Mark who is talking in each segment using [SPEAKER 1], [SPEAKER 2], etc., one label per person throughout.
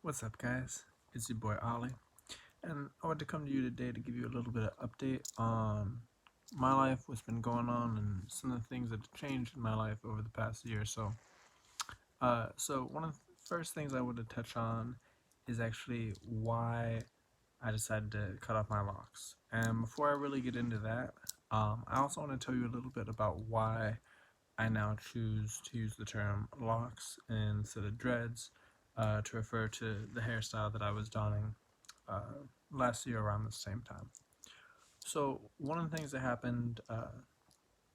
[SPEAKER 1] What's up, guys? It's your boy Ollie, and I want to come to you today to give you a little bit of update on my life, what's been going on, and some of the things that have changed in my life over the past year or so. So one of the first things I want to touch on is actually why I decided to cut off my locks. And before I really get into that, I also want to tell you a little bit about why I now choose to use the term locks instead of dreads to refer to the hairstyle that I was donning last year around the same time. So one of the things that happened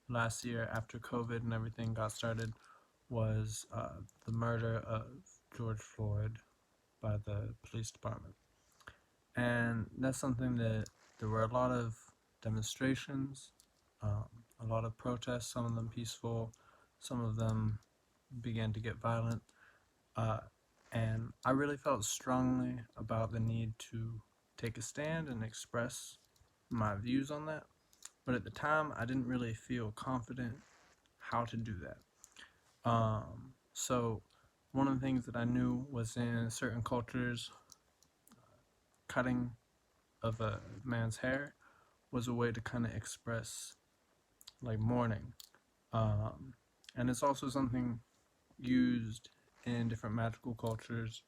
[SPEAKER 1] last year after COVID and everything got started was the murder of George Floyd by the police department. And that's something that there were a lot of demonstrations, um, a lot of protests, some of them peaceful, some of them began to get violent. Uh, and I really felt strongly about the need to take a stand and express my views on that. But at the time, I didn't really feel confident how to do that. So one of the things that I knew was in certain cultures, cutting of a man's hair was a way to kind of express like mourning. Um, and it's also something used in different magical cultures.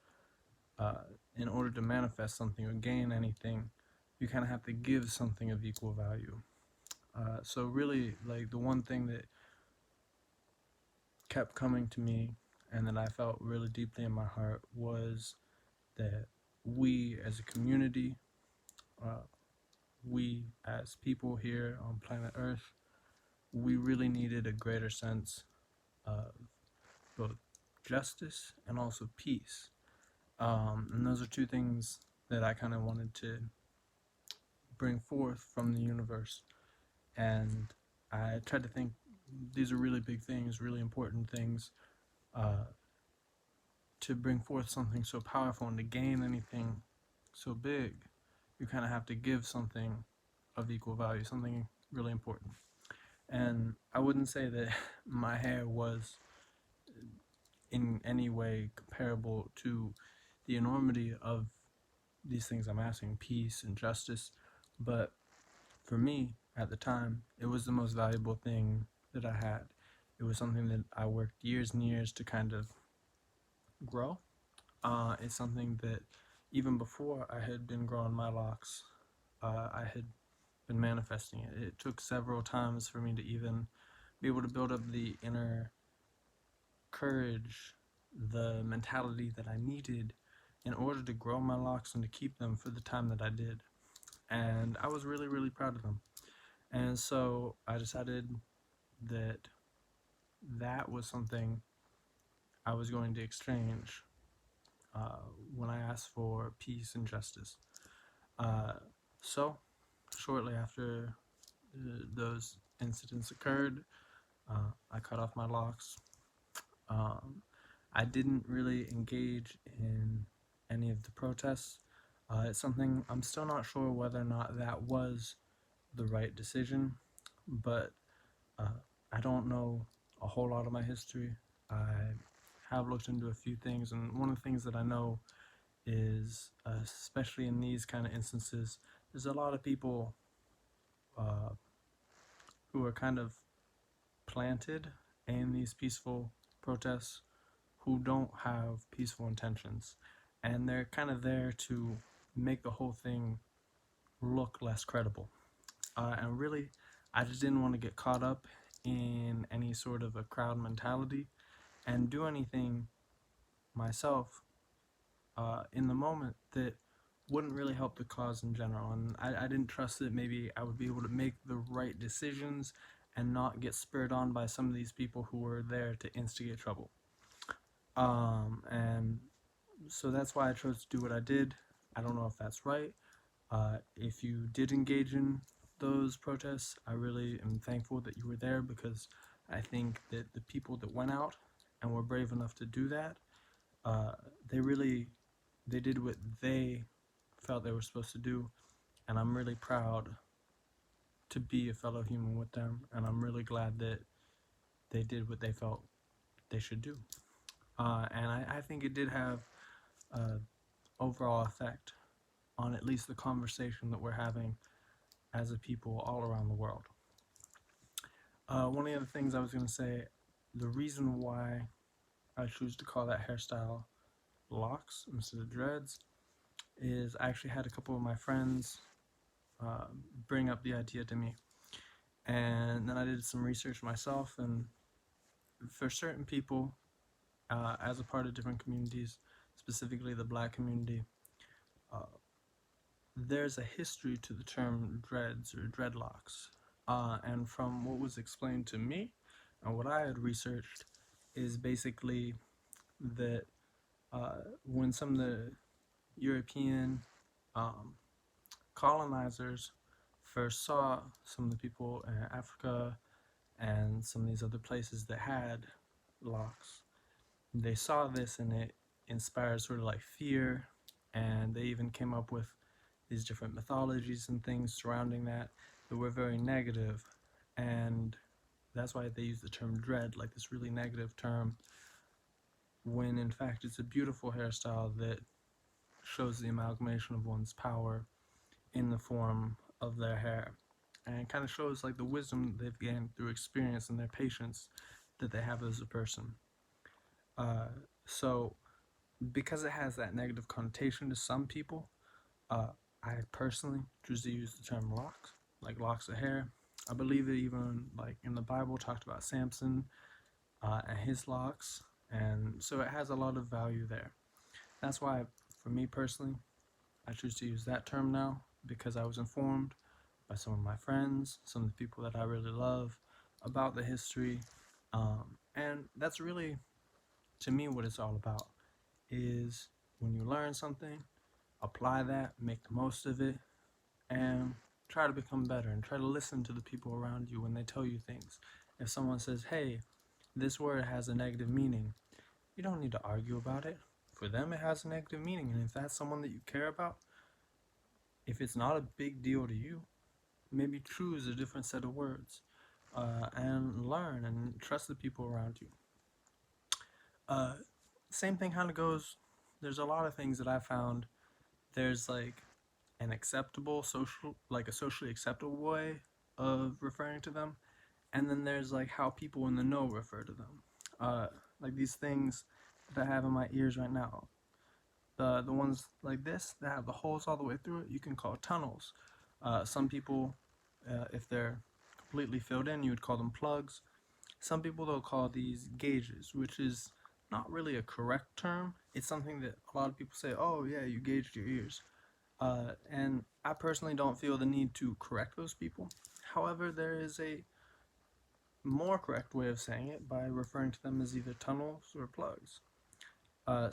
[SPEAKER 1] Uh, in order to manifest something or gain anything, you kind of have to give something of equal value. So really, like the one thing that kept coming to me and that I felt really deeply in my heart was that we as a community, uh, we as people here on planet Earth, we really needed a greater sense of both justice and also peace. And those are two things that I kind of wanted to bring forth from the universe. And I tried to think these are really big things, really important things. Uh, to bring forth something so powerful and to gain anything so big, you kind of have to give something of equal value, something really important. And I wouldn't say that my hair was in any way comparable to the enormity of these things I'm asking, peace and justice, but for me at the time, it was the most valuable thing that I had. It was something that I worked years and years to kind of grow. It's something that even before I had been growing my locks, I had been manifesting it. It took several times for me to even be able to build up the inner courage, the mentality that I needed in order to grow my locks and to keep them for the time that I did. And I was really, really proud of them. And so I decided that that was something I was going to exchange uh, when I asked for peace and justice. Uh, so, shortly after those incidents occurred, I cut off my locks. Um, I didn't really engage in any of the protests. It's something I'm still not sure whether or not that was the right decision, but uh, I don't know a whole lot of my history. I have looked into a few things, and one of the things that I know is, especially in these kind of instances, there's a lot of people uh, who are kind of planted in these peaceful protests who don't have peaceful intentions. And they're kind of there to make the whole thing look less credible. And really, I just didn't want to get caught up in any sort of a crowd mentality and do anything myself in the moment that wouldn't really help the cause in general. And I didn't trust that maybe I would be able to make the right decisions and not get spurred on by some of these people who were there to instigate trouble. And so that's why I chose to do what I did. I don't know if that's right. If you did engage in those protests, I really am thankful that you were there, because I think that the people that went out and were brave enough to do that, uh, they really they did what they felt they were supposed to do, and I'm really proud to be a fellow human with them, and I'm really glad that they did what they felt they should do. And I think it did have uh, overall effect on at least the conversation that we're having as a people all around the world. One of the other things I was going to say, the reason why I choose to call that hairstyle locks instead of dreads is I actually had a couple of my friends uh, bring up the idea to me. And then I did some research myself, and for certain people, as a part of different communities, specifically the black community, uh, there's a history to the term dreads or dreadlocks. And from what was explained to me and what I had researched, is basically that when some of the European um, colonizers first saw some of the people in Africa and some of these other places that had locks, they saw this and it inspired sort of like fear, and they even came up with these different mythologies and things surrounding that were very negative, and that's why they use the term dread, like this really negative term, when in fact it's a beautiful hairstyle that shows the amalgamation of one's power in the form of their hair, and kind of shows like the wisdom they've gained through experience and their patience that they have as a person. So because it has that negative connotation to some people, uh, I personally choose to use the term locks, like locks of hair. I believe it even like in the Bible talked about Samson and his locks, and so it has a lot of value there. That's why, for me personally, I choose to use that term now, because I was informed by some of my friends, some of the people that I really love, about the history, and that's really, to me, what it's all about. Is when you learn something, apply that, make the most of it, and try to become better and try to listen to the people around you when they tell you things. If someone says, hey, this word has a negative meaning, you don't need to argue about it. For them, it has a negative meaning, and if that's someone that you care about, if it's not a big deal to you, maybe choose a different set of words and learn and trust the people around you. Uh, Same thing kind of goes, there's a lot of things that I found. There's like an acceptable social, like a socially acceptable way of referring to them, and then there's like how people in the know refer to them. Like these things that I have in my ears right now, the ones like this that have the holes all the way through it, you can call tunnels. Some people, if they're completely filled in, you would call them plugs. Some people they'll call these gauges, which is not really a correct term. It's something that a lot of people say, oh yeah, you gauged your ears. And I personally don't feel the need to correct those people. However, there is a more correct way of saying it by referring to them as either tunnels or plugs.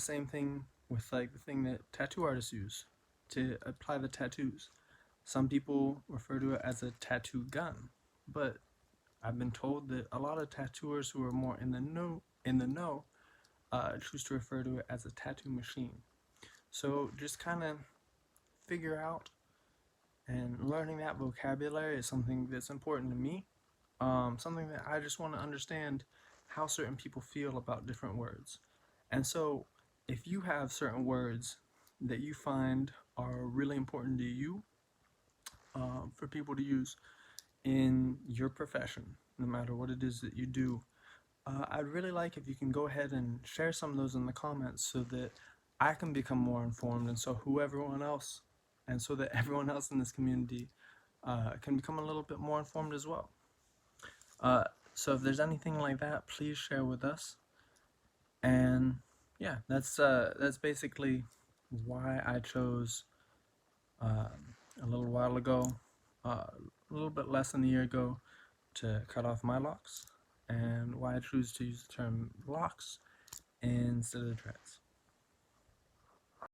[SPEAKER 1] Same thing with like the thing that tattoo artists use to apply the tattoos. Some people refer to it as a tattoo gun, but I've been told that a lot of tattooers who are more in the know, choose to refer to it as a tattoo machine. So just kind of figure out, and learning that vocabulary is something that's important to me. Something that I just want to understand how certain people feel about different words. And so, if you have certain words that you find are really important to you, for people to use in your profession, no matter what it is that you do, I'd really like if you can go ahead and share some of those in the comments so that I can become more informed, and so that everyone else in this community can become a little bit more informed as well. So if there's anything like that, please share with us. And yeah, that's basically why I chose a little while ago, a little bit less than a year ago, to cut off my locks, and why I choose to use the term locks instead of dreads.